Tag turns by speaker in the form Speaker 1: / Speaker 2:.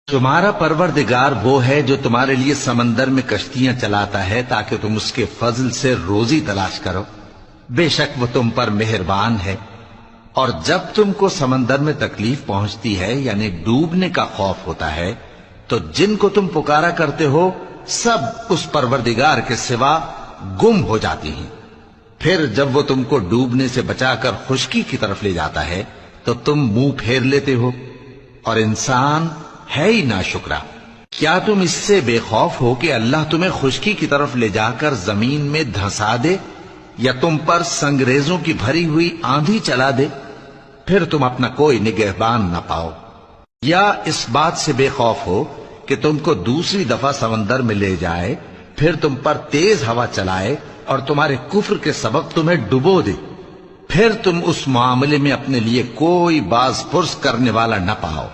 Speaker 1: تمہارا پروردگار وہ ہے جو تمہارے لیے سمندر میں کشتیاں چلاتا ہے تاکہ تم اس کے فضل سے روزی تلاش کرو، بے شک وہ تم پر مہربان ہے۔ اور جب تم کو سمندر میں تکلیف پہنچتی ہے یعنی ڈوبنے کا خوف ہوتا ہے تو جن کو تم پکارا کرتے ہو سب اس پروردگار کے سوا گم ہو جاتی ہیں۔ پھر جب وہ تم کو ڈوبنے سے بچا کر خشکی کی طرف لے جاتا ہے تو تم منہ پھیر لیتے ہو، اور انسان ہے ہی ناشکرا۔ کیا تم اس سے بے خوف ہو کہ اللہ تمہیں خشکی کی طرف لے جا کر زمین میں دھنسا دے یا تم پر سنگریزوں کی بھری ہوئی آندھی چلا دے، پھر تم اپنا کوئی نگہبان نہ پاؤ؟ یا اس بات سے بے خوف ہو کہ تم کو دوسری دفعہ سمندر میں لے جائے، پھر تم پر تیز ہوا چلائے اور تمہارے کفر کے سبب تمہیں ڈبو دے، پھر تم اس معاملے میں اپنے لیے کوئی باز پرس کرنے والا نہ پاؤ؟